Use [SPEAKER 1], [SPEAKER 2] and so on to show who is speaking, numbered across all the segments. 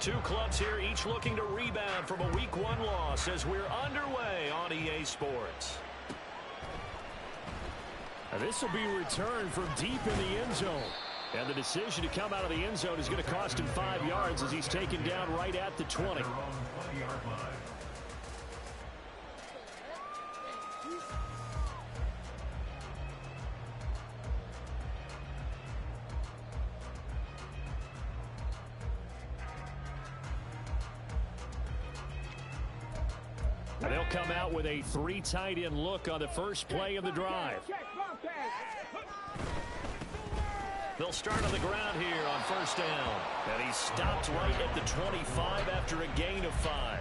[SPEAKER 1] Two clubs here, each looking to rebound from a Week 1 loss as we're underway on EA Sports.
[SPEAKER 2] And this will be returned from deep in the end zone. And the decision to come out of the end zone is going to cost him 5 yards as he's taken down right at the 20. And they'll come out with a 3 tight end look on the first play of the drive.
[SPEAKER 1] They'll start on the ground here on first down. And he's stopped right at the 25 after a gain of 5.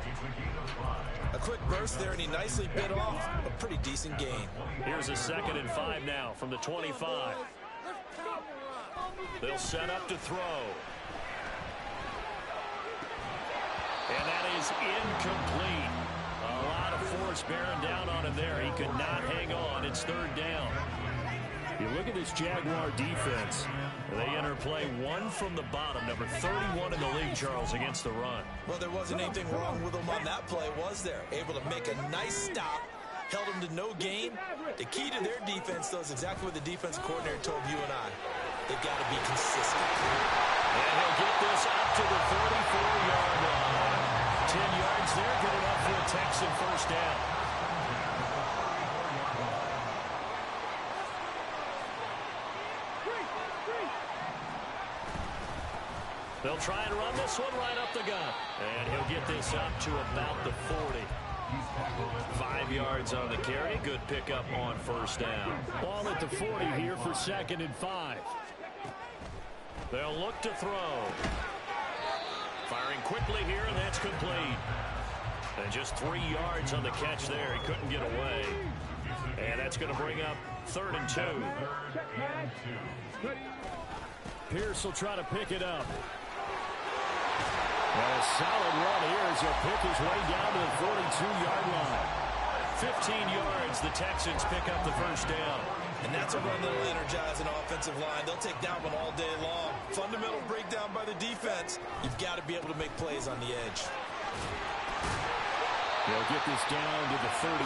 [SPEAKER 3] A quick burst there, and he nicely bit off a pretty decent gain.
[SPEAKER 1] Here's a 2nd and 5 now from the 25. They'll set up to throw. And that is incomplete. A lot of force bearing down on him there. He could not hang on. It's 3rd down.
[SPEAKER 2] You look at this Jaguar defense.
[SPEAKER 1] They enter play 1 from the bottom, number 31 in the league, Charles, against the run.
[SPEAKER 3] Well, there wasn't anything wrong with him on that play, was there? Able to make a nice stop, held him to no gain. The key to their defense, though, is exactly what the defensive coordinator told you and I. They've got to be consistent.
[SPEAKER 1] And he'll get this up to the 44-yard line. 10 yards there, good enough for a Texan first down. They'll try and run this one right up the gut. And he'll get this up to about the 40. 5 yards on the carry. Good pickup on first down.
[SPEAKER 2] Ball at the 40 here for 2nd and 5.
[SPEAKER 1] They'll look to throw. Firing quickly here, and that's complete. And just 3 yards on the catch there. He couldn't get away. And that's going to bring up 3rd and 2.
[SPEAKER 2] Pierce will try to pick it up. And a solid run here as he'll pick his way down to the 42-yard line.
[SPEAKER 1] 15 yards, the Texans pick up the first down.
[SPEAKER 3] And that's a run that'll energize an offensive line. They'll take that one all day long. Fundamental breakdown by the defense. You've got to be able to make plays on the edge.
[SPEAKER 2] They'll get this down to the 38.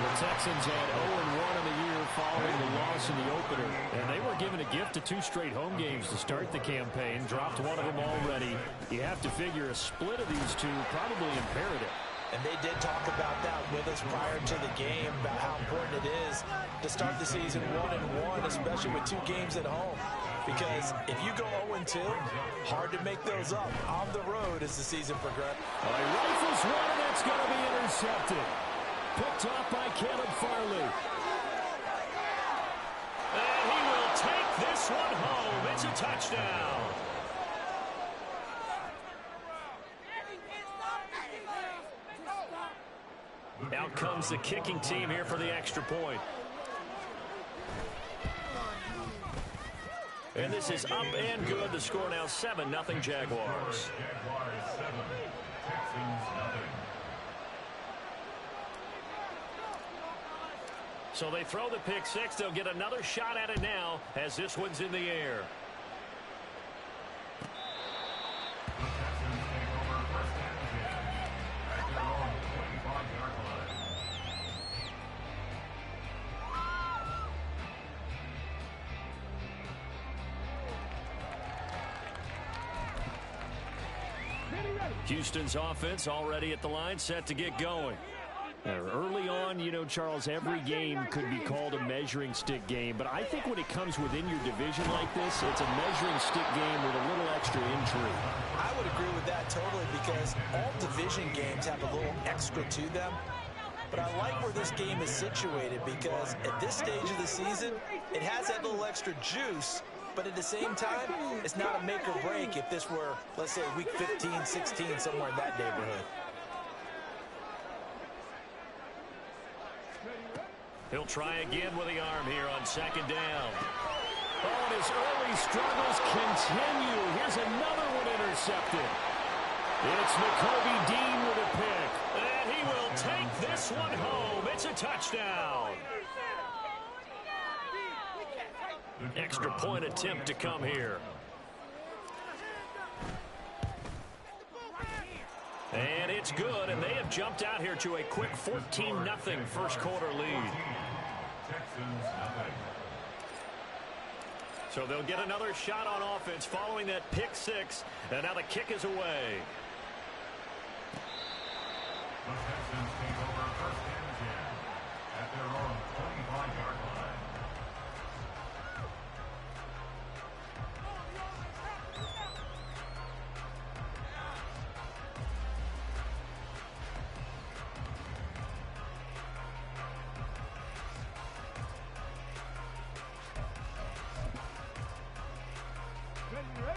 [SPEAKER 2] The Texans had 0-1 in the year following the loss in the opener. And they were given a gift of 2 straight home games to start the campaign. Dropped one of them already. You have to figure a split of these two probably imperative.
[SPEAKER 3] And they did talk about that with us prior to the game, about how important it is to start the season 1-1, especially with 2 games at home. Because if you go 0-2, hard to make those up on the road as the season progresses.
[SPEAKER 2] Well, he rifles one, and that's going to be intercepted. Picked off by Caleb Farley.
[SPEAKER 1] And he will take this one home. It's a touchdown. Out comes the kicking team here for the extra point. And this is up and good. The score now 7-0 Jaguars. So they throw the pick 6. They'll get another shot at it now as this one's in the air. Houston's offense already at the line, set to get going.
[SPEAKER 2] Early on, you know, Charles, every game could be called a measuring stick game. But I think when it comes within your division like this, it's a measuring stick game with a little extra intrigue.
[SPEAKER 3] I would agree with that totally, because all division games have a little extra to them. But I like where this game is situated, because at this stage of the season, it has that little extra juice. But at the same time, it's not a make or break if this were, let's say, week 15, 16, somewhere in that neighborhood.
[SPEAKER 1] He'll try again with the arm here on 2nd down. Oh, and his early struggles continue. Here's another one intercepted. It's McCovey Dean with a pick. And he will take this one home. It's a touchdown. Extra point attempt to come here. And it's good, and they have jumped out here to a quick 14-0 first quarter lead. So they'll get another shot on offense following that pick six, and now the kick is away.
[SPEAKER 4] The Texans take over first and 10 at their own 25-yard line.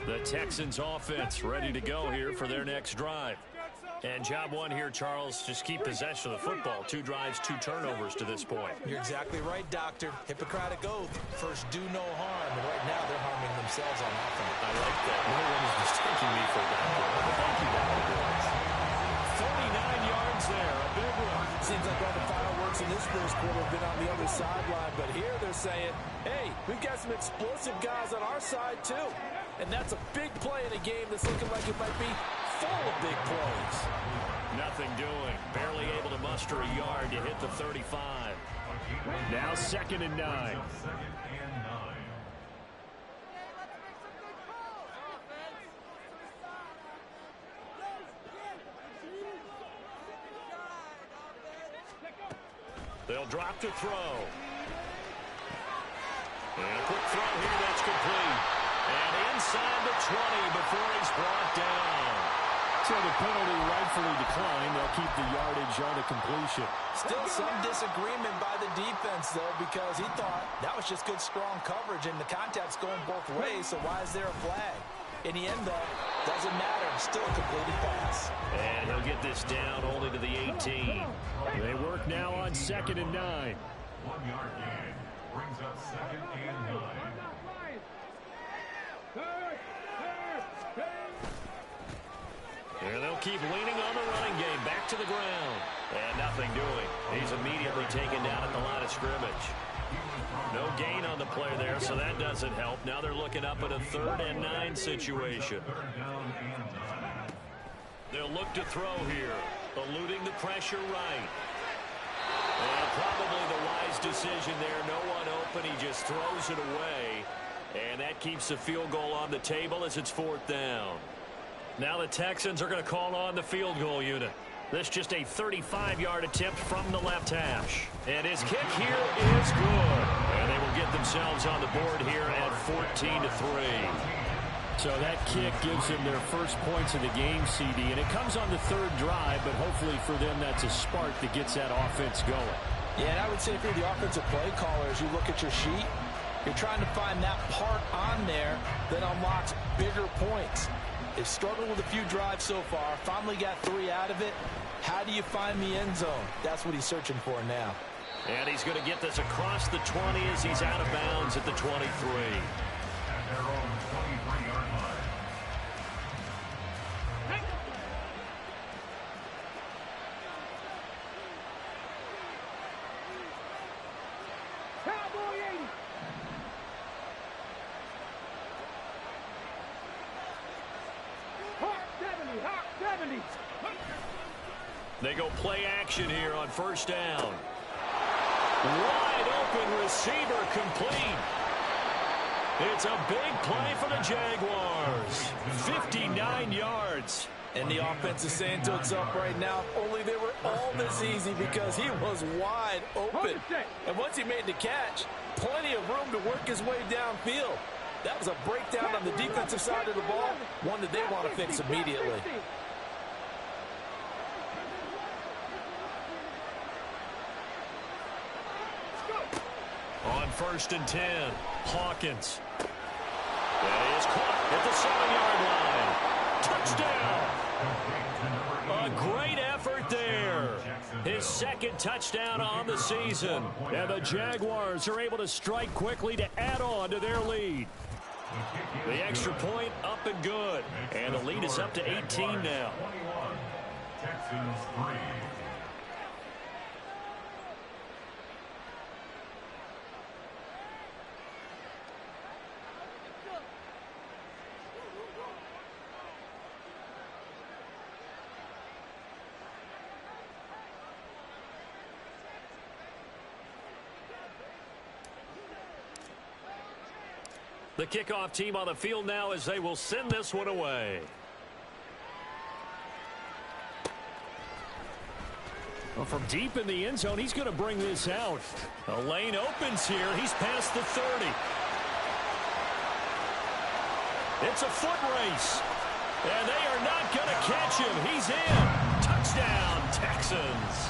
[SPEAKER 1] The Texans offense ready to go here for their next drive. And job one here, Charles, just keep possession of the football. 2 drives, 2 turnovers to this point.
[SPEAKER 3] You're exactly right, Doctor. Hippocratic oath. First, do no harm. And right now, they're harming themselves on offense.
[SPEAKER 1] I like that. No one is mistaking me for that. Thank you, Doctor. 49 yards there. A big one.
[SPEAKER 5] Seems like all the fireworks in this first quarter have been on the other sideline. But here they're saying, hey, we've got some explosive guys on our side, too. And that's a big play in a game that's looking like it might be full of big plays.
[SPEAKER 1] Nothing doing. Barely able to muster a yard to hit the 35.
[SPEAKER 2] Now 2nd and 9.
[SPEAKER 1] They'll drop to throw. And a quick throw here that's complete. And inside the 20 before he's brought down.
[SPEAKER 2] So the penalty rightfully declined. They'll keep the yardage on the completion.
[SPEAKER 3] Still some disagreement by the defense, though, because he thought that was just good, strong coverage, and the contact's going both ways, so why is there a flag? In the end, though, doesn't matter. Still a completed pass.
[SPEAKER 1] And he'll get this down only to the 18.
[SPEAKER 2] They work now on 2nd and 9.
[SPEAKER 4] 1-yard gain brings up 2nd and 9.
[SPEAKER 1] And they'll keep leaning on the running game. Back to the ground. And nothing doing. He's immediately taken down at the line of scrimmage. No gain on the play there, so that doesn't help. Now they're looking up at a 3rd and 9 situation. They'll look to throw here. Eluding the pressure right. And probably the wise decision there. No one open. He just throws it away. And that keeps the field goal on the table as it's 4th down. Now the Texans are going to call on the field goal unit. This just a 35-yard attempt from the left hash. And his kick here is good. And they will get themselves on the board here at 14-3.
[SPEAKER 2] So that kick gives them their first points of the game, CD. And it comes on the 3rd drive, but hopefully for them that's a spark that gets that offense going.
[SPEAKER 3] Yeah, and I would say if you're the offensive play caller, as you look at your sheet, you're trying to find that part on there that unlocks bigger points. They've struggled with a few drives so far. Finally got 3 out of it. How do you find the end zone? That's what he's searching for now.
[SPEAKER 1] And he's going to get this across the 20 as he's out of bounds at the 23.
[SPEAKER 4] At their own 23-yard line.
[SPEAKER 1] They go play action here on 1st down. Wide open receiver complete. It's a big play for the Jaguars. 59 yards.
[SPEAKER 3] And the offense is saying to itself right now, only they were all this easy because he was wide open. And once he made the catch, plenty of room to work his way downfield. That was a breakdown on the defensive side of the ball, one that they want to fix immediately.
[SPEAKER 1] On 1st and 10, Hawkins. And he is caught at the 7-yard line. Touchdown! A great effort there. His 2nd touchdown on the season.
[SPEAKER 2] And the Jaguars are able to strike quickly to add on to their lead.
[SPEAKER 1] The extra point up and good. And the lead is up to 18 now.
[SPEAKER 4] Texans 3.
[SPEAKER 1] The kickoff team on the field now as they will send this one away. Well, from deep in the end zone, he's going to bring this out. A lane opens here. He's past the 30. It's a foot race. And they are not going to catch him. He's in. Touchdown, Texans.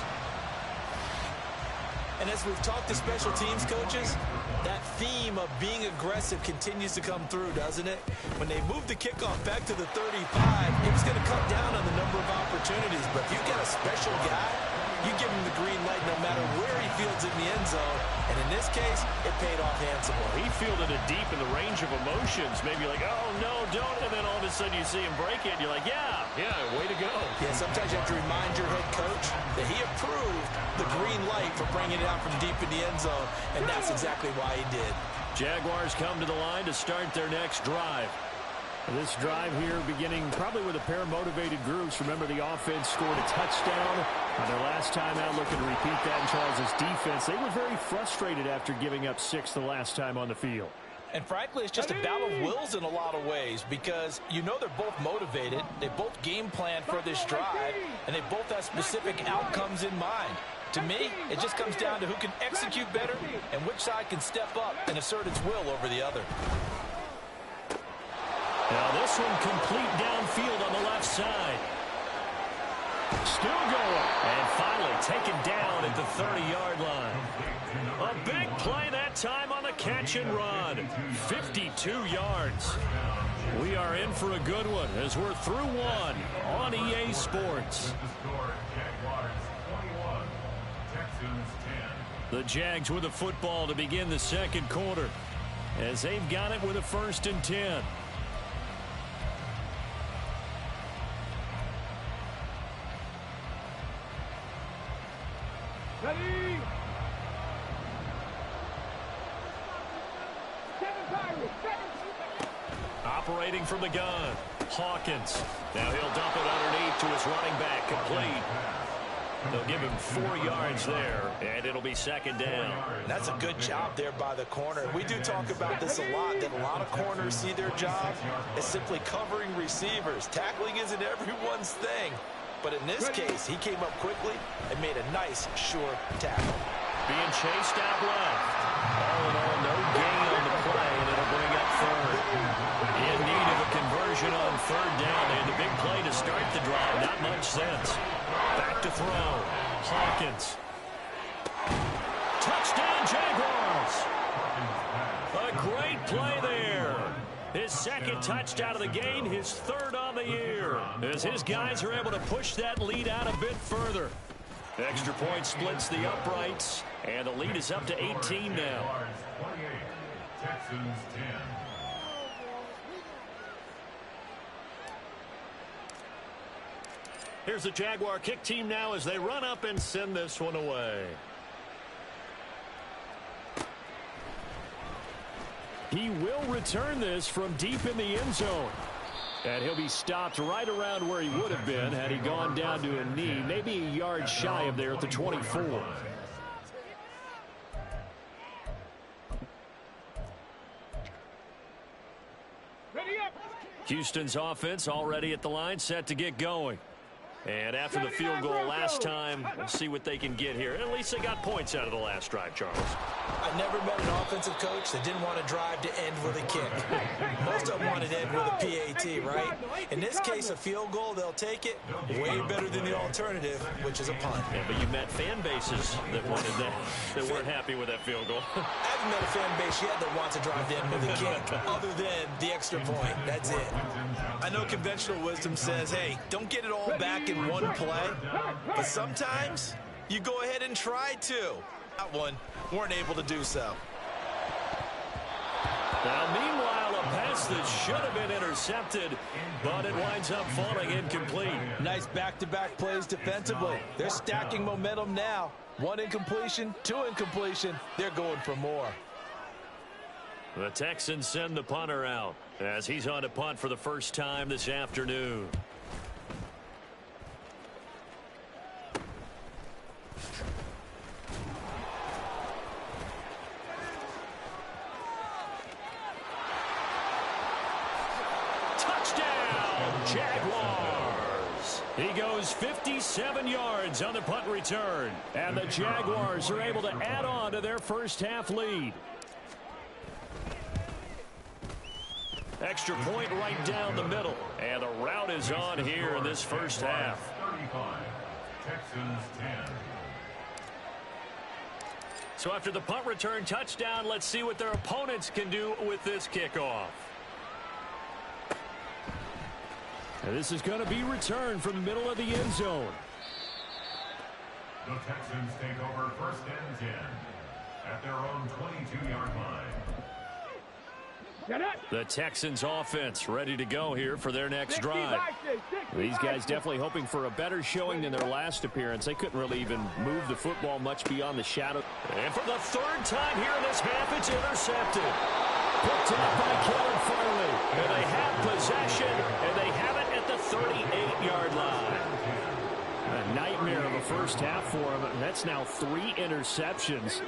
[SPEAKER 3] And as we've talked to special teams coaches, that theme of being aggressive continues to come through, doesn't it? When they move the kickoff back to the 35, it was going to cut down on the number of opportunities. But if you get a special guy, you give him the green light no matter where he fields in the end zone. And in this case, it paid off handsomely.
[SPEAKER 1] He fielded it deep in the range of emotions. Maybe like, oh, no, don't. And then all of a sudden you see him break it. And you're like, yeah, way to go.
[SPEAKER 3] Yeah, sometimes you have to remind your head coach that he approved the green light for bringing it out from deep in the end zone. And that's exactly why he did.
[SPEAKER 1] Jaguars come to the line to start their next drive.
[SPEAKER 2] This drive here beginning probably with a pair of motivated groups. Remember, the offense scored a touchdown on their last time out, looking to repeat that in Charles' defense. They were very frustrated after giving up 6 the last time on the field.
[SPEAKER 3] And frankly, it's just a battle of wills in a lot of ways because you know they're both motivated. They both game plan for this drive, and they both have specific outcomes in mind. To me, it just comes down to who can execute better and which side can step up and assert its will over the other.
[SPEAKER 1] Now this one complete downfield on the left side. Still going. And finally taken down at the 30-yard line. A big play that time on the catch and run. 52 yards. We are in for a good one as we're through one on EA Sports. The Jags with the football to begin the second quarter as they've got it with a 1st and 10.
[SPEAKER 6] Ready?
[SPEAKER 1] Operating from the gun, Hawkins. Now he'll dump it underneath to his running back, complete. They'll give him 4 yards there, and it'll be 2nd down.
[SPEAKER 3] That's a good job there by the corner. We do talk about this a lot, that a lot of corners see their job as simply covering receivers. Tackling isn't everyone's thing. But in this case, he came up quickly and made a nice, sure tackle.
[SPEAKER 1] Being chased out left. All in all, no gain on the play, and it'll bring up 3rd. In need of a conversion on 3rd down. They had the big play to start the drive. Not much sense. Back to throw. Hawkins. Touchdown, Jaguars. A great play there. His 2nd touchdown of the game, his 3rd on the year. As his guys are able to push that lead out a bit further. Extra point splits the uprights, and the lead is up to 18 now.
[SPEAKER 4] Texans 10.
[SPEAKER 1] Here's the Jaguar kick team now as they run up and send this one away.
[SPEAKER 2] He will return this from deep in the end zone. And he'll be stopped right around where he would have been had he gone down to a knee, maybe a yard shy of there at the 24.
[SPEAKER 1] Houston's offense already at the line, set to get going. And after the field goal last time, we'll see what they can get here. At least they got points out of the last drive, Charles.
[SPEAKER 3] I never met an offensive coach that didn't want to drive to end with a kick. Most of them wanted to end with a PAT, right? In this case, a field goal, they'll take it. Way better than the alternative, which is a punt.
[SPEAKER 1] Yeah, but you met fan bases that wanted that, that weren't happy with that field goal.
[SPEAKER 3] I haven't met a fan base yet that wants to drive to end with a kick, other than the extra point. That's it. I know conventional wisdom says, hey, don't get it all back in one play, but sometimes you go ahead and try to. That one, weren't able to do so.
[SPEAKER 1] Now, meanwhile, a pass that should have been intercepted, but it winds up falling incomplete.
[SPEAKER 3] Nice back-to-back plays defensively. They're stacking momentum now. 1 incompletion, 2 incompletion. They're going for more.
[SPEAKER 1] The Texans send the punter out as he's on to punt for the first time this afternoon.
[SPEAKER 2] Jaguars. He goes 57 yards on the punt return. And the Jaguars are able to add on to their first half lead. Extra point right down the middle. And the route is on here in this first half.
[SPEAKER 4] 35. Texans 10.
[SPEAKER 2] So after the punt return touchdown, let's see what their opponents can do with this kickoff. And this is going to be returned from the middle of the end zone.
[SPEAKER 4] The Texans take over first and 10 at their own 22-yard line.
[SPEAKER 2] The Texans offense ready to go here for their next drive. These guys definitely hoping for a better showing than their last appearance. They couldn't really even move the football much beyond the shadow. And for the third time here in this half, it's intercepted. Picked up by Kevin Farley. And they have possession, and they have it at the 38-yard line. A nightmare of a first half for him. That's now 3 interceptions.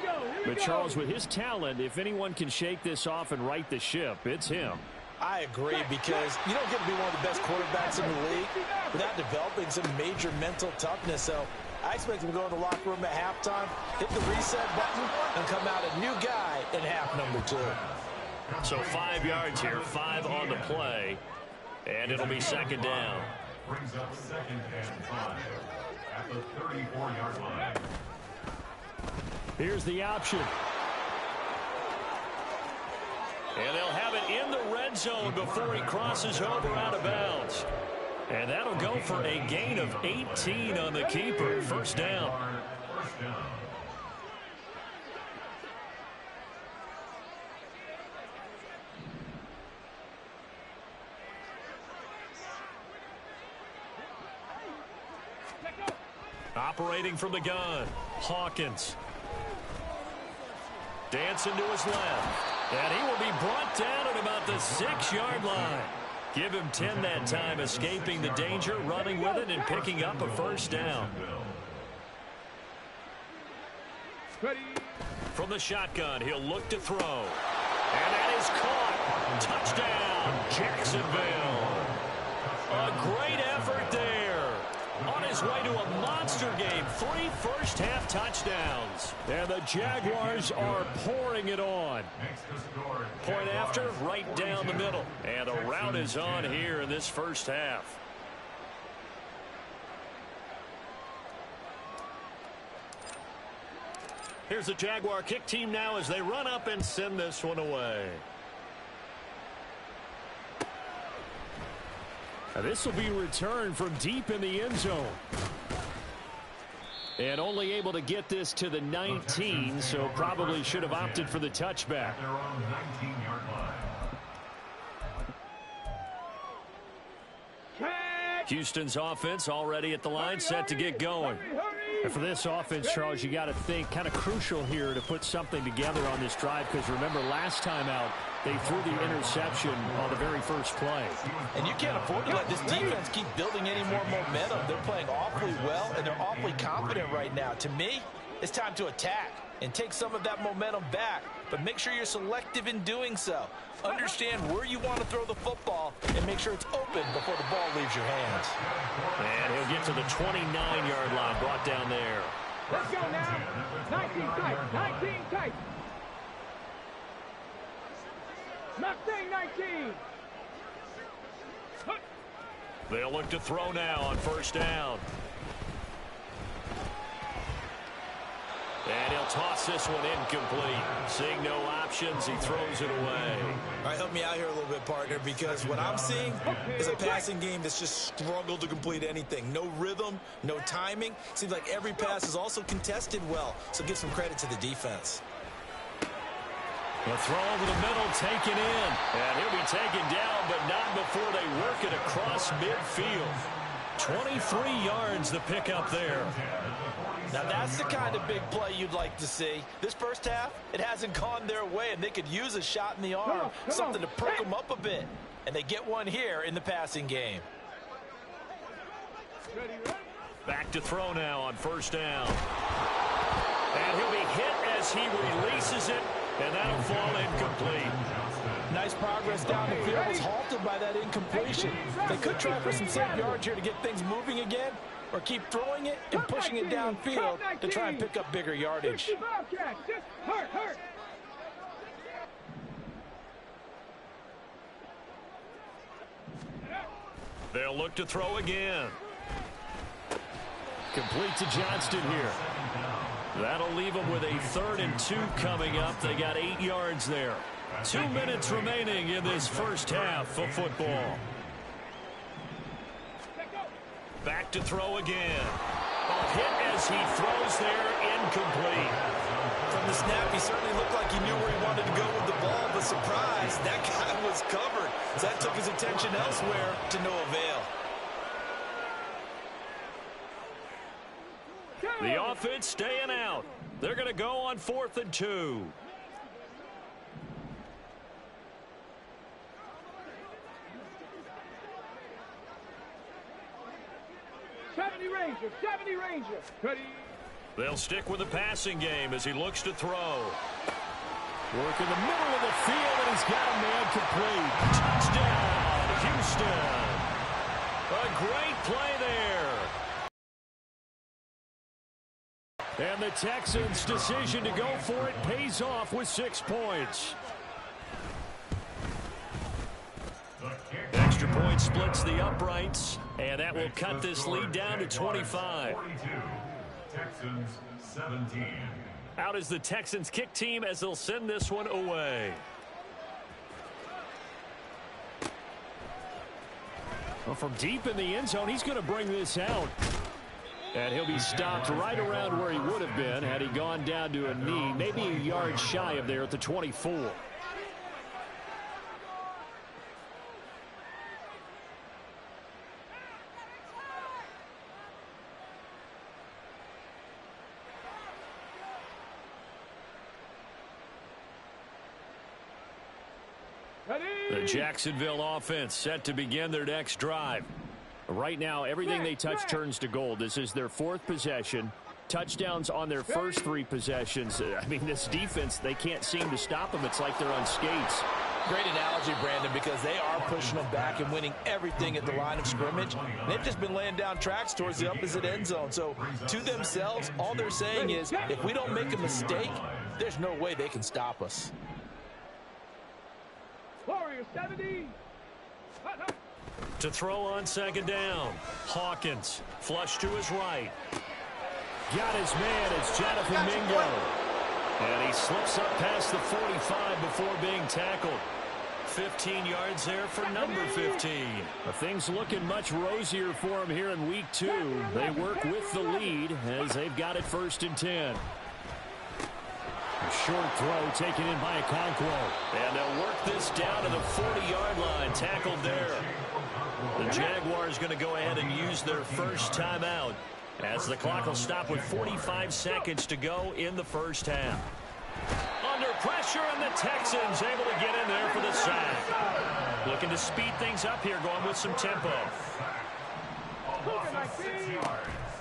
[SPEAKER 2] But Charles, with his talent, if anyone can shake this off and right the ship, it's him.
[SPEAKER 3] I agree, because you don't get to be one of the best quarterbacks in the league without developing some major mental toughness. So I expect him to go in the locker room at halftime, hit the reset button, and come out a new guy in half number 2.
[SPEAKER 2] So 5 yards here, 5 on the play, and it'll be second down.
[SPEAKER 4] Brings up second and 5 at the 34-yard line.
[SPEAKER 2] Here's the option. And they'll have it in the red zone before he crosses over out of bounds. And that'll go for a gain of 18 on the keeper. First down.
[SPEAKER 4] First down.
[SPEAKER 2] Operating from the gun, Hawkins. Dancing to his left. And he will be brought down at about the 6-yard line. Give him 10 that time, escaping the danger, running with it, and picking up a first down. From the shotgun, he'll look to throw. And that is caught. Touchdown, Jacksonville. A great effort there. On his way to a monster game, 3 first-half touchdowns. And the Jaguars are pouring it on. Point after, right down the middle. And the route is on here in this first half. Here's the Jaguar kick team now as they run up and send this one away. Now this will be returned from deep in the end zone. And only able to get this to the 19, so probably should have opted for the touchback.
[SPEAKER 4] They're on 19-yard line.
[SPEAKER 2] Houston's offense already at the line, set to get going. And for this offense, Charles, you got to think kind of crucial here to put something together on this drive, because remember last time out, they threw the interception on the very first play.
[SPEAKER 3] And you can't afford to let this defense keep building any more momentum. They're playing awfully well, and they're awfully confident right now. To me, it's time to attack and take some of that momentum back, but make sure you're selective in doing so. Understand where you want to throw the football and make sure it's open before the ball leaves your hands.
[SPEAKER 2] And he'll get to the 29-yard line, brought down there.
[SPEAKER 6] Let's go now. 19 tight. 19 tight. Mustang 19.
[SPEAKER 2] They'll look to throw now on first down. And he'll toss this one incomplete. Seeing no options, he throws it away.
[SPEAKER 3] All right, help me out here a little bit, partner, because what I'm seeing is a passing game that's just struggled to complete anything. No rhythm, no timing. Seems like every pass is also contested well, so give some credit to the defense.
[SPEAKER 2] The throw over the middle, taken in. And he'll be taken down, but not before they work it across midfield. 23 yards to pick up there.
[SPEAKER 3] Now that's the kind of big play you'd like to see. This first half, it hasn't gone their way, and they could use a shot in the arm, something to perk them up a bit. And they get one here in the passing game.
[SPEAKER 2] Back to throw now on first down. And he'll be hit as he releases it, and that'll fall incomplete.
[SPEAKER 5] nice progress down the field was halted by that incompletion. They could try for some safe yards here to get things moving again, or keep throwing it and pushing it downfield to try and pick up bigger yardage.
[SPEAKER 1] They'll look to throw again.
[SPEAKER 2] Complete to Johnston here.
[SPEAKER 1] That'll leave them with a 3rd and 2 coming up. They got 8 yards there. 2 minutes remaining in this first half of football. Back to throw again. A hit as he throws there, incomplete.
[SPEAKER 3] From the snap, he certainly looked like he knew where he wanted to go with the ball, but surprise, that guy was covered. So that took his attention elsewhere to no avail.
[SPEAKER 1] The offense staying out. They're going to go on 4th and 2.
[SPEAKER 6] '70 Ranger. Ready.
[SPEAKER 1] They'll stick with the passing game as he looks to throw.
[SPEAKER 2] Work in the middle of the field, and he's got a man complete.
[SPEAKER 1] Touchdown, Houston. A great play there.
[SPEAKER 2] And the Texans' decision to go for it pays off with 6 points.
[SPEAKER 1] Extra point splits the uprights, and that will cut this lead down to 25.
[SPEAKER 4] 42, Texans 17.
[SPEAKER 1] Out is the Texans kick team as they'll send this one away.
[SPEAKER 2] Well, from deep in the end zone, he's going to bring this out. And he'll be stopped right around where he would have been had he gone down to a knee, maybe a yard shy of there at the 24.
[SPEAKER 1] The Jacksonville offense set to begin their next drive.
[SPEAKER 2] Right now, everything they touch turns to gold. This is their 4th possession. Touchdowns on their first 3 possessions. I mean, this defense, they can't seem to stop them. It's like they're on skates.
[SPEAKER 5] Great analogy, Brandon, because they are pushing them back and winning everything at the line of scrimmage. They've just been laying down tracks towards the opposite end zone. So, to themselves, all they're saying is, if we don't make a mistake, there's no way they can stop us.
[SPEAKER 6] Warriors 70.
[SPEAKER 1] To throw on 2nd down. Hawkins, flush to his right.
[SPEAKER 2] Got his man. It's Jonathan Mingo.
[SPEAKER 1] And he slips up past the 45 before being tackled. 15 yards there for number 15.
[SPEAKER 2] Things looking much rosier for him here in week 2. They work with the lead as they've got it 1st and 10. A short throw taken in by Okonkwo.
[SPEAKER 1] And they'll work this down to the 40-yard line. Tackled there. The Jaguars going to go ahead and use their first timeout as the clock will stop with 45 seconds to go in the first half. Under pressure, and the Texans able to get in there for the sack. Looking to speed things up here, going with some tempo.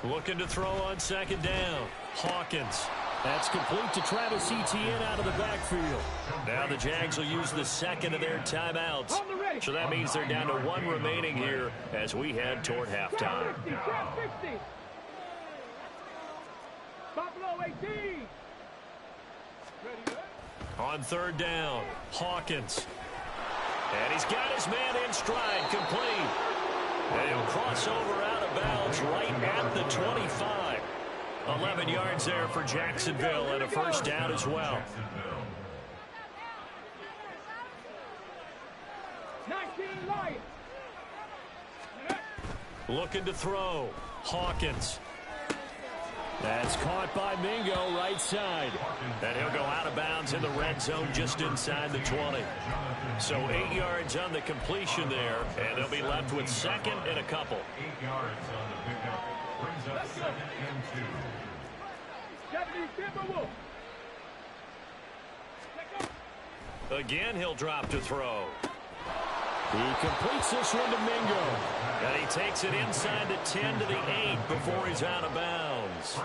[SPEAKER 1] Looking to throw on 2nd down. Hawkins.
[SPEAKER 2] That's complete to Travis Etienne out of the backfield.
[SPEAKER 1] Now the Jags will use the 2nd of their timeouts. So that means they're down to 1 remaining here as we head toward halftime.
[SPEAKER 6] Buffalo 18.
[SPEAKER 1] On 3rd down, Hawkins. And he's got his man in stride, complete. And he'll cross over out of bounds right at the 25. 11 yards there for Jacksonville and a first down as well.
[SPEAKER 6] 19 Lions.
[SPEAKER 1] Looking to throw. Hawkins.
[SPEAKER 2] That's caught by Mingo right side.
[SPEAKER 1] And he'll go out of bounds in the red zone just inside the 20. So 8 yards on the completion there, and they'll be left with 2nd and a couple.
[SPEAKER 4] 8 yards on the pickup. Brings up 2nd and 2.
[SPEAKER 1] Again, he'll drop to throw.
[SPEAKER 2] He completes this one to Mingo.
[SPEAKER 1] And he takes it inside the 10 to the 8 before he's out of bounds.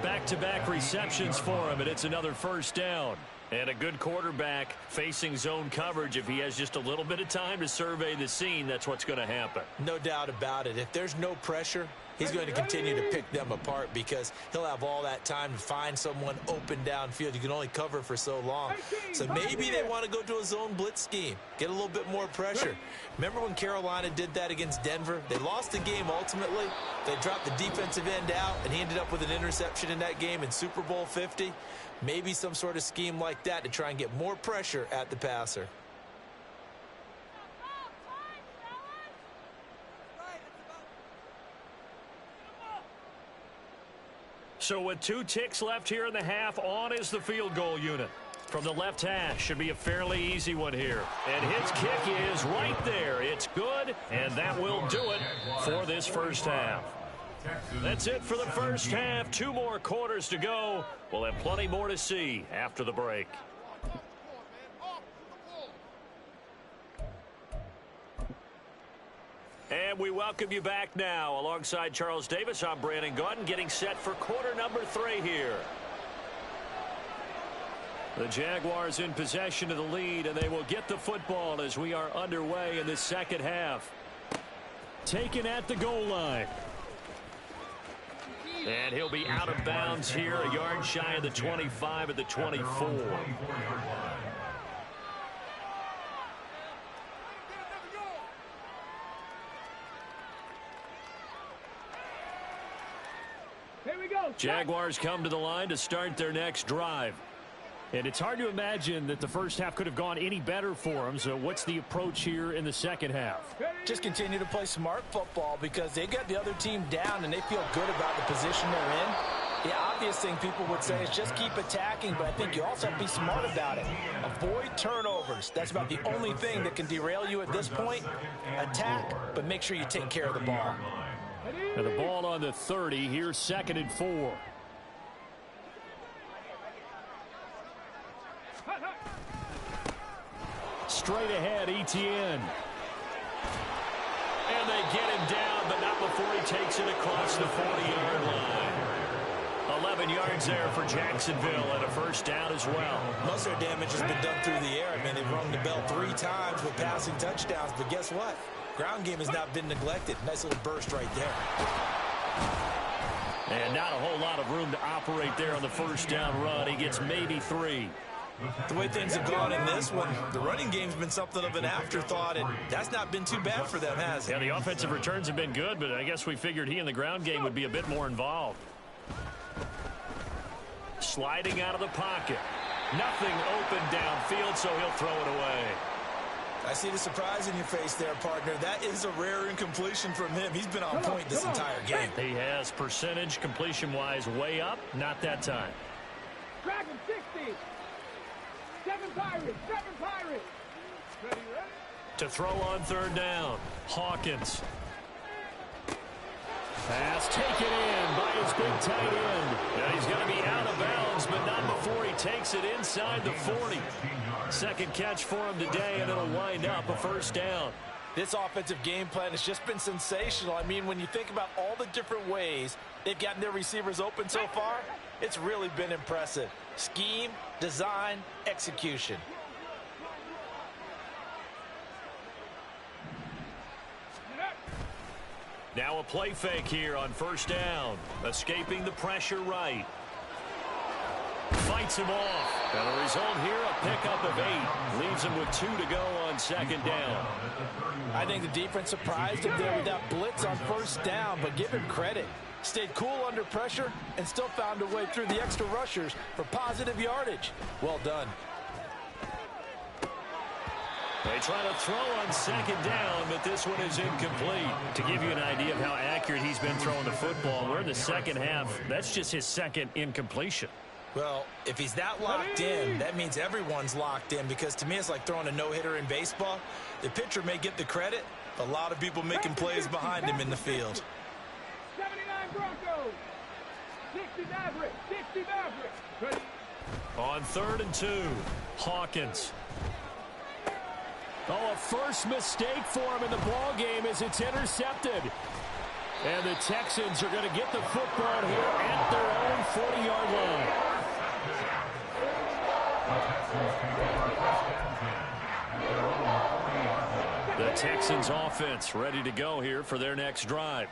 [SPEAKER 1] Back-to-back receptions for him, and it's another first down.
[SPEAKER 2] And a good quarterback facing zone coverage. If he has just a little bit of time to survey the scene, that's what's going to happen.
[SPEAKER 3] No doubt about it. If there's no pressure, he's going to continue to pick them apart because he'll have all that time to find someone open downfield. You can only cover for so long. So maybe they want to go to a zone blitz scheme, get a little bit more pressure. Remember when Carolina did that against Denver? They lost the game ultimately. They dropped the defensive end out, and he ended up with an interception in that game in Super Bowl 50. Maybe some sort of scheme like that to try and get more pressure at the passer.
[SPEAKER 2] So with 2 ticks left here in the half, on is the field goal unit. From the left hash, should be a fairly easy one here. And his kick is right there. It's good, and that will do it for this first half. That's it for the first half. 2 more quarters to go. We'll have plenty more to see after the break. And we welcome you back now. Alongside Charles Davis, I'm Brandon Gaudin, getting set for quarter number 3 here. The Jaguars in possession of the lead, and they will get the football as we are underway in the second half. Taken at the goal line. And he'll be out of bounds here, a yard shy of the 25 at the 24.
[SPEAKER 6] Here we go.
[SPEAKER 2] Jaguars come to the line to start their next drive. And it's hard to imagine that the first half could have gone any better for them. So what's the approach here in the second half?
[SPEAKER 5] Just continue to play smart football because they got the other team down and they feel good about the position they're in. The obvious thing people would say is just keep attacking, but I think you also have to be smart about it. Avoid turnovers. That's about the only thing that can derail you at this point. Attack, but make sure you take care of the ball.
[SPEAKER 2] And the ball on the 30. Here's 2nd and 4. Straight ahead, Etienne. And they get him down, but not before he takes it across the 40-yard line. 11 yards there for Jacksonville and a first down as well.
[SPEAKER 3] Most of their damage has been done through the air. I mean, they've rung the bell 3 times with passing touchdowns, but guess what? Ground game has not been neglected. Nice little burst right there.
[SPEAKER 2] And not a whole lot of room to operate there on the first down run. He gets maybe 3.
[SPEAKER 3] The way things have gone in this one, the running game's been something of an afterthought, and that's not been too bad for them, has it?
[SPEAKER 2] Yeah, the offensive returns have been good, but I guess we figured he in the ground game would be a bit more involved. Sliding out of the pocket. Nothing open downfield, so he'll throw it away.
[SPEAKER 3] I see the surprise in your face there, partner. That is a rare incompletion from him. He's been on point this entire game.
[SPEAKER 2] He has percentage completion-wise way up. Not that time.
[SPEAKER 6] Dragon 60. 7 Pirates. 7 Pirates. Ready?
[SPEAKER 2] To throw on 3rd down. Hawkins. Pass taken in by his big tight end. Now he's going to be out of bounds, but not before he takes it inside the 40. Second catch for him today, and it'll wind up a first down.
[SPEAKER 5] This offensive game plan has just been sensational. I mean, when you think about all the different ways they've gotten their receivers open so far, it's really been impressive. Scheme, design, execution.
[SPEAKER 2] Now a play fake here on first down. Escaping the pressure right. Fights him off. And the result here, a pickup of 8. Leaves him with 2 to go on 2nd down.
[SPEAKER 5] I think the defense surprised him there with that blitz on first down, but give him credit. Stayed cool under pressure and still found a way through the extra rushers for positive yardage. Well done.
[SPEAKER 2] They try to throw on 2nd down, but this one is incomplete. To give you an idea of how accurate he's been throwing the football, we're in the second half. That's just his 2nd incompletion.
[SPEAKER 3] Well, if he's that locked in, that means everyone's locked in, because to me it's like throwing a no-hitter in baseball. The pitcher may get the credit, a lot of people making plays behind him in the field.
[SPEAKER 6] 79 Broncos. 60 Mavericks. 60 Mavericks. Ready?
[SPEAKER 2] On 3rd and 2, Hawkins. Oh, a first mistake for him in the ball game as it's intercepted. And the Texans are going to get the football here at their own 40-yard line.
[SPEAKER 1] The Texans offense ready to go here for their next drive.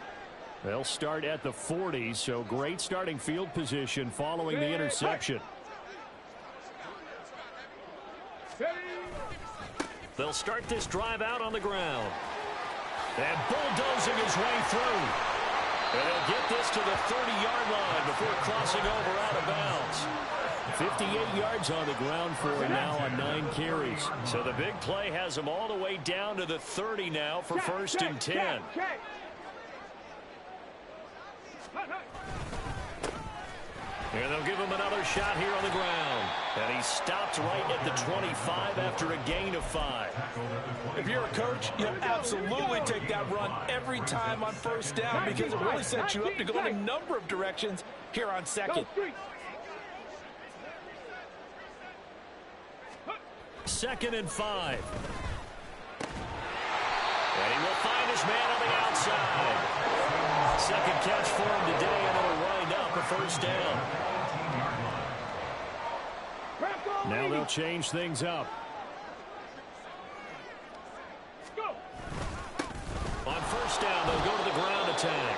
[SPEAKER 2] They'll start at the 40, so great starting field position following the interception.
[SPEAKER 1] They'll start this drive out on the ground. And bulldozing his way through. And he'll get this to the 30-yard line before crossing over out of bounds.
[SPEAKER 2] 58 yards on the ground for him now on 9 carries.
[SPEAKER 1] So the big play has him all the way down to the 30 now for first and 10. And they'll give him another shot here on the ground. And he stopped right at the 25 after a gain of 5.
[SPEAKER 5] If you're a coach, you absolutely take that run every time on first down because it really sets you up to go in a number of directions here on second.
[SPEAKER 1] Second and 5. And he will find his man on the outside. Second catch for him today, and it'll wind up a first down.
[SPEAKER 2] Now they'll change things up.
[SPEAKER 1] On first down, they'll go to the ground attack.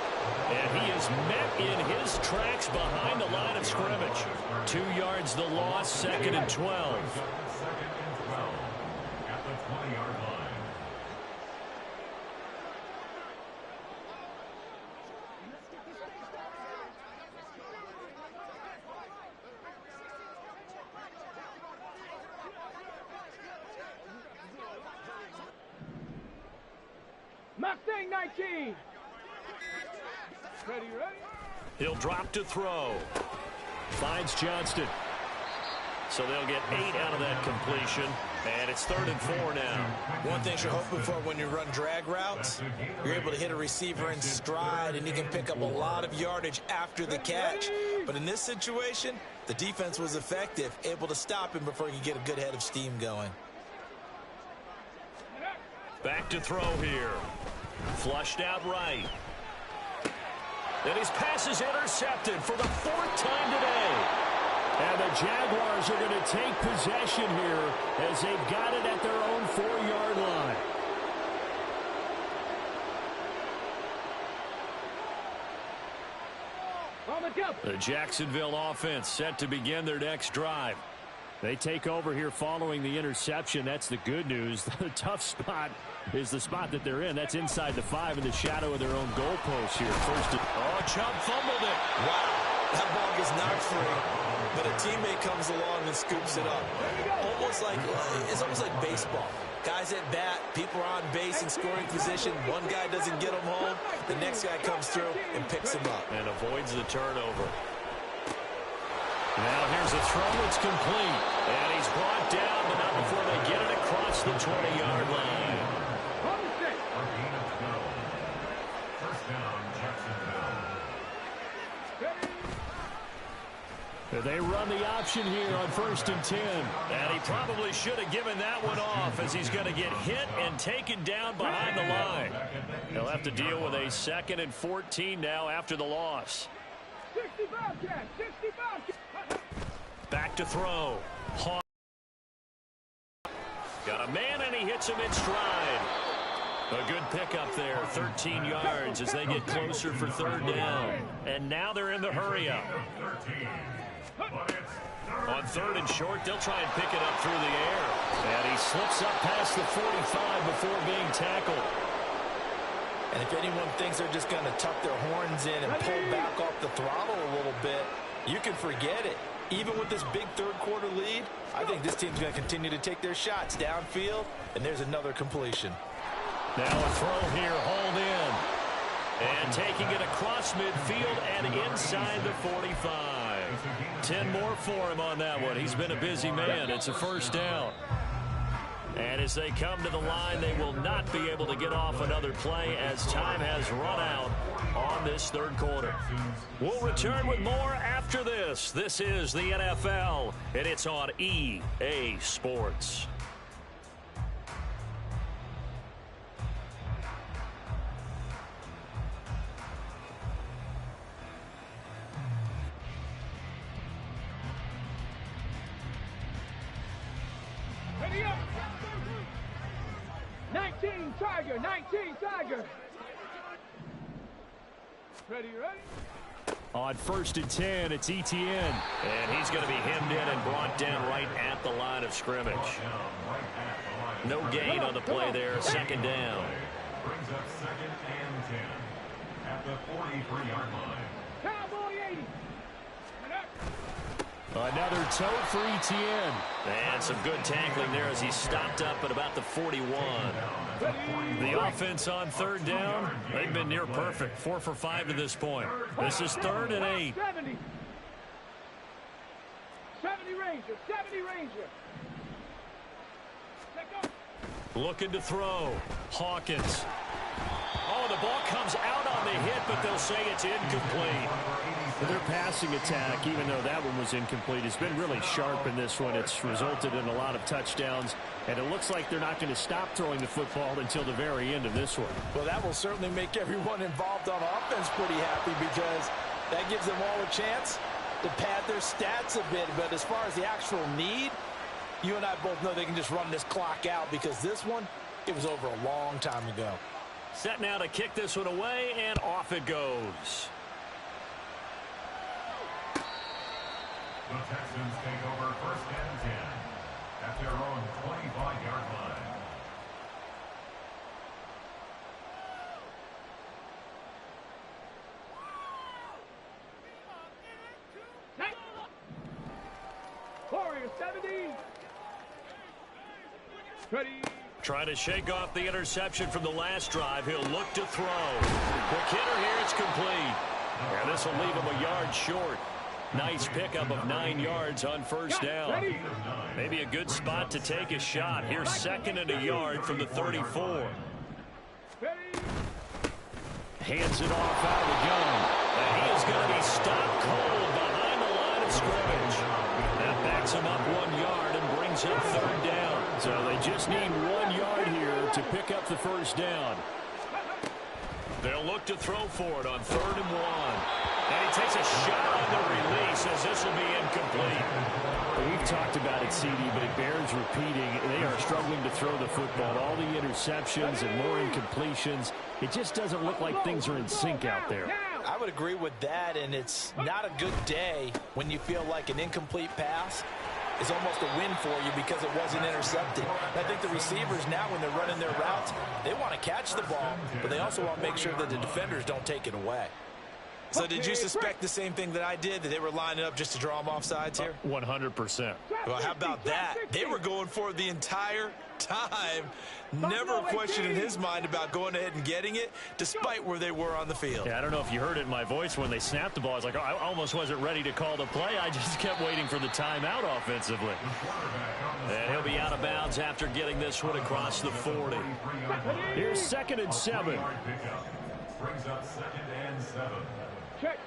[SPEAKER 1] And he is met in his tracks behind the line of scrimmage. 2 yards the loss, second and 12.
[SPEAKER 4] At the 20-yard line.
[SPEAKER 6] Mustang 19. Ready.
[SPEAKER 1] He'll drop to throw.
[SPEAKER 2] Finds Johnston.
[SPEAKER 1] So they'll get 8 out of that completion. And it's 3rd and 4 now.
[SPEAKER 3] One thing you're hoping for when you run drag routes, you're able to hit a receiver in stride, and you can pick up a lot of yardage after the catch. But in this situation, the defense was effective, able to stop him before he could get a good head of steam going.
[SPEAKER 1] Back to throw here. Flushed out right. And his pass is intercepted for the 4th time today.
[SPEAKER 2] And the Jaguars are going to take possession here as they've got it at their own 4-yard line.
[SPEAKER 1] The Jacksonville offense set to begin their next drive.
[SPEAKER 2] They take over here following the interception. That's the good news. The tough spot is the spot that they're in. That's inside the 5 in the shadow of their own goalpost here.
[SPEAKER 1] Chubb fumbled it.
[SPEAKER 3] Wow, that ball gets knocked free, but a teammate comes along and scoops it up. It's almost like baseball. Guys at bat, people are on base in scoring position. One guy doesn't get them home. The next guy comes through and picks him up.
[SPEAKER 1] And avoids the turnover. Now here's a throw. It's complete. And he's brought down, but not before they get it across the 20-yard line.
[SPEAKER 4] First down, Jacksonville.
[SPEAKER 2] They run the option here on 1st and 10.
[SPEAKER 1] And he probably should have given that one off as he's going to get hit and taken down behind the line. He'll have to deal with a 2nd and 14 now after the loss.
[SPEAKER 6] 65, Jack. 65.
[SPEAKER 1] Back to throw. Got a man, and he hits him in stride. A good pickup there, 13 yards as they get closer for 3rd down. And now they're in the hurry-up. On 3rd and short, they'll try and pick it up through the air. And he slips up past the 45 before being tackled.
[SPEAKER 3] And if anyone thinks they're just going to tuck their horns in and pull back off the throttle a little bit, you can forget it. Even with this big 3rd quarter lead, I think this team's going to continue to take their shots downfield, and there's another completion.
[SPEAKER 1] Now a throw here, hauled in. And taking it across midfield and inside the 45. 10 more for him on that one. He's been a busy man. It's a 1st down. And as they come to the line, they will not be able to get off another play as time has run out on this 3rd quarter. We'll return with more after this. This is the NFL, and it's on EA Sports.
[SPEAKER 6] Tiger. 19, Tiger. Ready.
[SPEAKER 2] On 1st and 10, it's Etienne.
[SPEAKER 1] And he's going to be hemmed in and brought down right at the line of scrimmage. No gain on the play there. 2nd down.
[SPEAKER 4] Brings up 2nd and 10 at the 43-yard line.
[SPEAKER 6] Cowboy 80.
[SPEAKER 2] Another toe for Etienne.
[SPEAKER 1] And some good tackling there as he stopped up at about the 41.
[SPEAKER 2] The offense on 3rd down, they've been near perfect. 4 for 5 to this point. This is 3rd and 8.
[SPEAKER 6] 70. 70 Ranger. 70 Ranger.
[SPEAKER 2] Looking to throw. Hawkins. Oh, the ball comes out on the hit, but they'll say it's incomplete. Their passing attack, even though that one was incomplete, has been really sharp in this one. It's resulted in a lot of touchdowns, and it looks like they're not going to stop throwing the football until the very end of this one.
[SPEAKER 3] Well, that will certainly make everyone involved on offense pretty happy because that gives them all a chance to pad their stats a bit. But as far as the actual need, you and I both know they can just run this clock out because this one, it was over a long time ago.
[SPEAKER 1] Set now to kick this one away, and off it goes.
[SPEAKER 4] The Texans take over 1st and 10 at their own 25-yard line.
[SPEAKER 6] Warrior 70. Ready.
[SPEAKER 1] Trying to shake off the interception from the last drive. He'll look to throw. Quick hitter here. It's complete. And this will leave him a yard short. Nice pickup of 9 yards on 1st down. Maybe a good spot to take a shot. Here's 2nd and a yard from the 34.
[SPEAKER 2] Hands it off out of the gun.
[SPEAKER 1] And he is going to be stopped cold behind the line of scrimmage. That backs him up 1 yard and brings up 3rd down.
[SPEAKER 2] So they just need 1 yard here to pick up the 1st down.
[SPEAKER 1] They'll look to throw for it on 3rd and 1. And he takes a shot on the release as this will be incomplete.
[SPEAKER 2] We've talked about it, CD, but it bears repeating. They are struggling to throw the football. All the interceptions and more incompletions. It just doesn't look like things are in sync out there.
[SPEAKER 3] I would agree with that, and it's not a good day when you feel like an incomplete pass is almost a win for you because it wasn't intercepted. I think the receivers now, when they're running their routes, they want to catch the ball, but they also want to make sure that the defenders don't take it away. So did you suspect the same thing that I did, that they were lining up just to draw them off sides here?
[SPEAKER 2] 100%.
[SPEAKER 3] Well, how about that? They were going for it the entire time. Never a question in his mind about going ahead and getting it, despite where they were on the field.
[SPEAKER 2] Yeah, I don't know if you heard it in my voice when they snapped the ball. I was like, oh, I almost wasn't ready to call the play. I just kept waiting for the timeout offensively.
[SPEAKER 1] And he'll be out of bounds after getting this one across the 40.
[SPEAKER 2] Here's 2nd and 7.
[SPEAKER 4] Brings up 2nd and 7.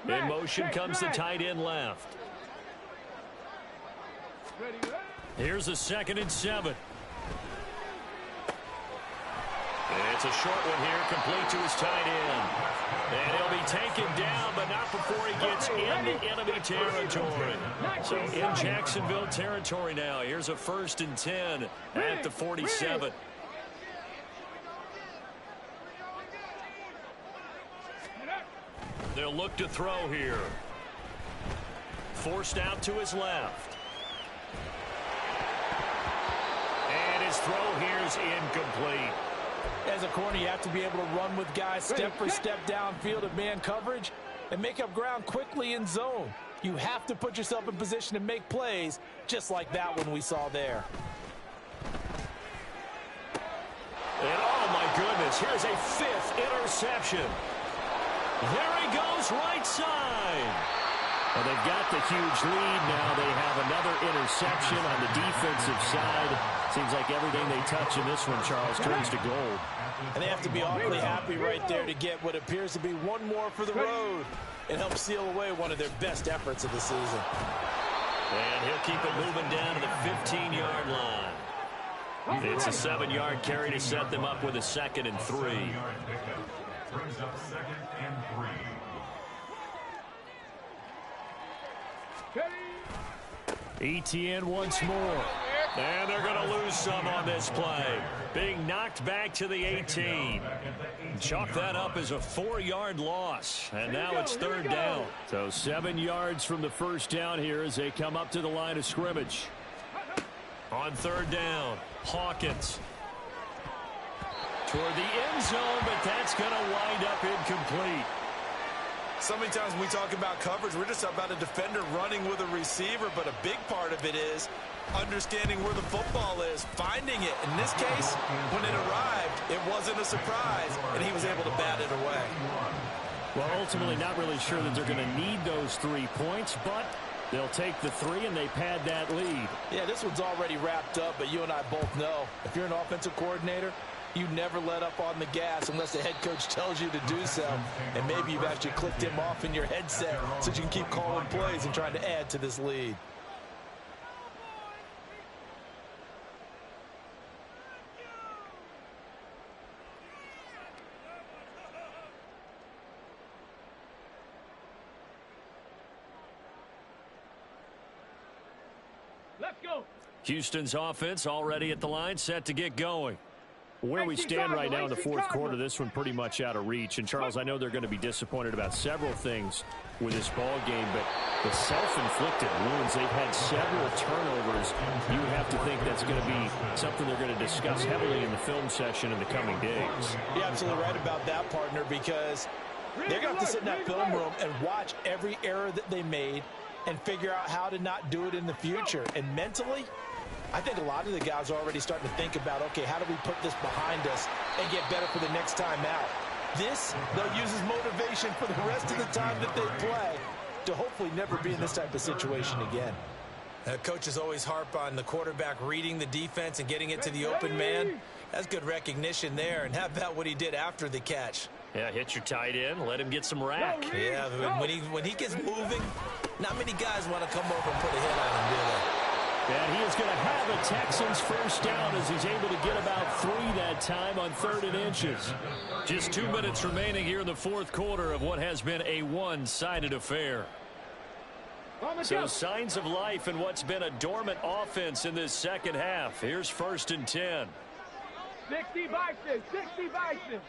[SPEAKER 1] In motion comes the tight end left.
[SPEAKER 2] Here's a 2nd and 7.
[SPEAKER 1] It's a short one here, complete to his tight end. And he'll be taken down, but not before he gets into enemy territory. So in Jacksonville territory now. Here's a 1st and 10 at the 47. They'll look to throw here. Forced out to his left. And his throw here is incomplete.
[SPEAKER 3] As a corner, you have to be able to run with guys step for step downfield of man coverage and make up ground quickly in zone. You have to put yourself in position to make plays just like that one we saw there.
[SPEAKER 1] And oh my goodness, here's a 5th interception. There he goes, right side.
[SPEAKER 2] Well, they've got the huge lead now. They have another interception on the defensive side. Seems like everything they touch in this one, Charles, turns to gold.
[SPEAKER 3] And they have to be awfully happy right there to get what appears to be one more for the road and help seal away one of their best efforts of the season.
[SPEAKER 1] And he'll keep it moving down to the 15-yard line. It's a 7-yard carry to set them up with a 2nd and 3.
[SPEAKER 4] Brings up 2nd and 3.
[SPEAKER 2] Etienne once more.
[SPEAKER 1] And they're going to lose some on this play. Being knocked back to the 18. Chalk that up as a 4-yard loss. And now it's third down.
[SPEAKER 2] So 7 yards from the first down here as they come up to the line of scrimmage.
[SPEAKER 1] On third down, Hawkins. Toward the end zone, but that's going to wind up incomplete.
[SPEAKER 3] So many times when we talk about coverage, we're just about a defender running with a receiver, but a big part of it is understanding where the football is, finding it. In this case, when it arrived, it wasn't a surprise, and he was able to bat it away.
[SPEAKER 2] Well, ultimately not really sure that they're going to need those 3 points, but they'll take the 3 and they pad that lead.
[SPEAKER 5] Yeah, this one's already wrapped up, but you and I both know if you're an offensive coordinator, you never let up on the gas unless the head coach tells you to do so. And maybe you've actually clicked him off in your headset so you can keep calling plays and trying to add to this lead.
[SPEAKER 6] Let's go.
[SPEAKER 1] Houston's offense already at the line, set to get going.
[SPEAKER 2] Where we stand right now in the fourth quarter, this one pretty much out of reach. And, Charles, I know they're going to be disappointed about several things with this ball game, but the self-inflicted wounds, they've had several turnovers. You would have to think that's going to be something they're going to discuss heavily in the film session in the coming days.
[SPEAKER 5] You're absolutely right about that, partner, because they're going to have to sit in that film room and watch every error that they made and figure out how to not do it in the future. And mentally, I think a lot of the guys are already starting to think about, okay, how do we put this behind us and get better for the next time out? This, they'll use as motivation for the rest of the time that they play to hopefully never be in this type of situation again.
[SPEAKER 3] Coaches always harp on the quarterback reading the defense and getting it to the open man. That's good recognition there. And how about what he did after the catch?
[SPEAKER 1] Yeah, hit your tight end, let him get some rack.
[SPEAKER 3] Yeah, when he gets moving, not many guys want to come over and put a hit on him, do they?
[SPEAKER 2] And he is going to have a Texans first down as he's able to get about 3 that time on 3rd and inches.
[SPEAKER 1] Just 2 minutes remaining here in the fourth quarter of what has been a one-sided affair. So signs of life in what's been a dormant offense in this second half. Here's 1st and 10.
[SPEAKER 6] 60 Bison, 60 Bison.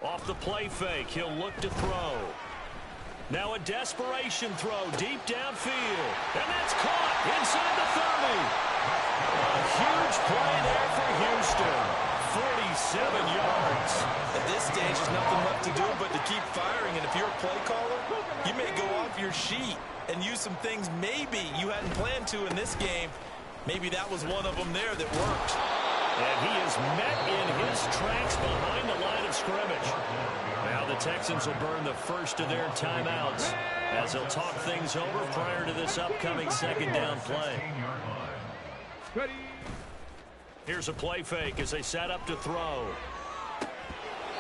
[SPEAKER 1] Off the play fake, he'll look to throw. Now a desperation throw deep downfield. And that's caught inside the 30. A huge play there for Houston. 47 yards.
[SPEAKER 3] At this stage, there's nothing left to do but to keep firing. And if you're a play caller, you may go off your sheet and use some things maybe you hadn't planned to in this game. Maybe that was one of them there that worked.
[SPEAKER 1] And he is met in his tracks behind the line of scrimmage. Now the Texans will burn the first of their timeouts as they'll talk things over prior to this upcoming second down play. Here's a play fake as they set up to throw.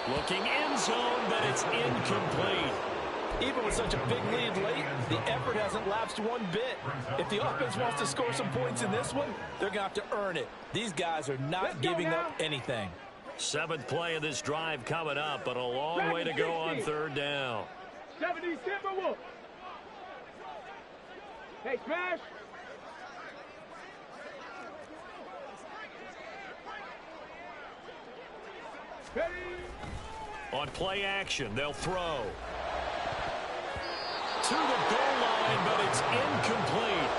[SPEAKER 1] Looking end zone, but it's incomplete.
[SPEAKER 5] Even with such a big lead late, the effort hasn't lapsed one bit. If the offense wants to score some points in this one, they're going to have to earn it. These guys are not giving up anything.
[SPEAKER 1] 7th play of this drive coming up, but a long way to go on 3rd down.
[SPEAKER 6] 70 Timberwolves. Hey, Smash. Ready.
[SPEAKER 1] On play action, they'll throw. To the goal line, but it's incomplete.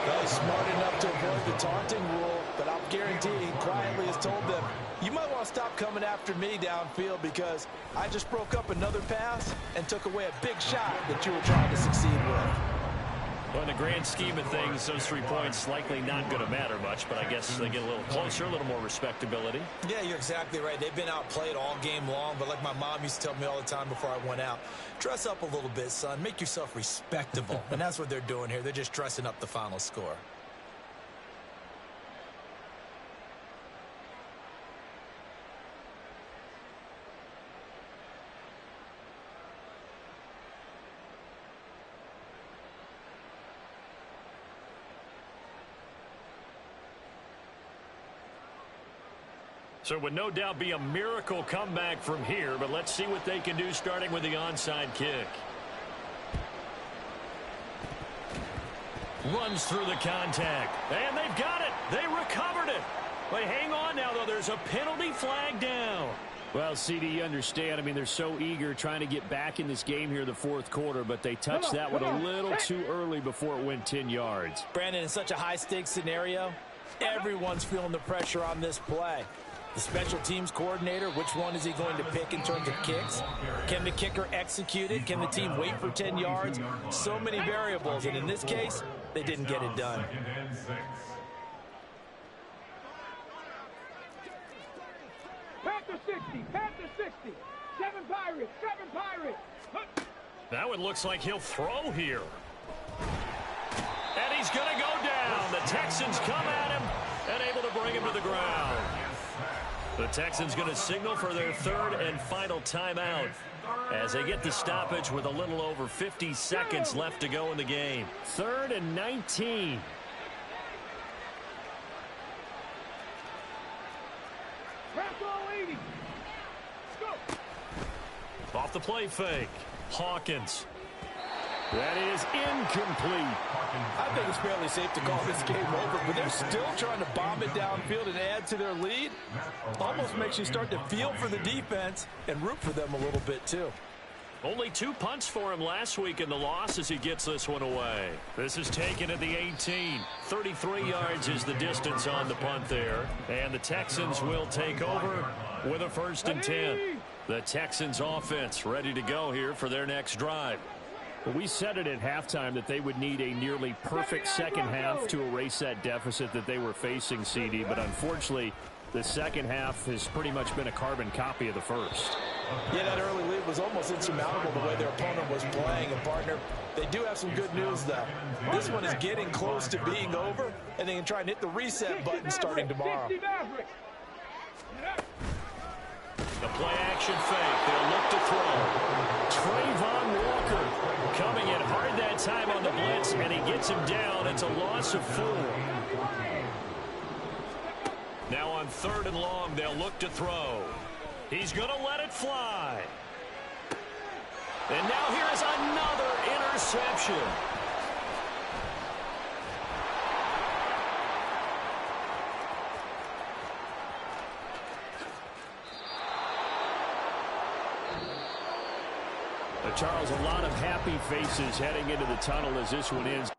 [SPEAKER 5] Well, he's smart enough to avoid the taunting rule, but I'll guarantee he quietly has told them, you might want to stop coming after me downfield because I just broke up another pass and took away a big shot that you were trying to succeed with.
[SPEAKER 1] Well, in the grand scheme of things, those 3 points likely not going to matter much, but I guess they get a little closer, a little more respectability.
[SPEAKER 3] Yeah, you're exactly right. They've been outplayed all game long, but like my mom used to tell me all the time before I went out, dress up a little bit, son. Make yourself respectable. And that's what they're doing here. They're just dressing up the final score.
[SPEAKER 1] So it would no doubt be a miracle comeback from here, but let's see what they can do starting with the onside kick. Runs through the contact. And they've got it. They recovered it. But hang on now, though. There's a penalty flag down.
[SPEAKER 2] Well, CD, you understand. I mean, they're so eager trying to get back in this game here in the fourth quarter, but they touched that one a little too early before it went 10 yards.
[SPEAKER 3] Brandon, in such a high-stakes scenario, everyone's feeling the pressure on this play. The special teams coordinator, which one is he going to pick in terms of kicks? Can the kicker execute it? Can the team wait for 10 yards? So many variables, and in this case, they didn't get it done.
[SPEAKER 6] Panther 60, Panther 60. 7 Pirates, 7 Pirates.
[SPEAKER 1] That one looks like he'll throw here. And he's going to go down. The Texans come at him and able to bring him to the ground. The Texans going to signal for their third and final timeout as they get the stoppage with a little over 50 seconds left to go in the game.
[SPEAKER 2] 3rd and 19.
[SPEAKER 1] Off the play fake. Hawkins.
[SPEAKER 2] That is incomplete.
[SPEAKER 5] I think it's fairly safe to call this game over, but they're still trying to bomb it downfield and add to their lead. Almost makes you start to feel for the defense and root for them a little bit, too.
[SPEAKER 1] Only 2 punts for him last week in the loss as he gets this one away. This is taken at the 18. 33 yards is the distance on the punt there. And the Texans will take over with a 1st and 10. The Texans offense ready to go here for their next drive.
[SPEAKER 2] Well, we said it at halftime that they would need a nearly perfect second half to erase that deficit that they were facing, CD. But unfortunately, the second half has pretty much been a carbon copy of the first.
[SPEAKER 5] Yeah, that early lead was almost insurmountable the way their opponent was playing. And, partner, they do have some good news, though. This one is getting close to being over, and they can try and hit the reset button starting tomorrow.
[SPEAKER 1] The play-action fake. They'll look to throw. Trayvon Walker coming in hard that time on the blitz, and he gets him down. It's a loss of 4. Now on 3rd and long, they'll look to throw. He's going to let it fly. And now here's another interception.
[SPEAKER 2] Charles, a lot of happy faces heading into the tunnel as this one ends.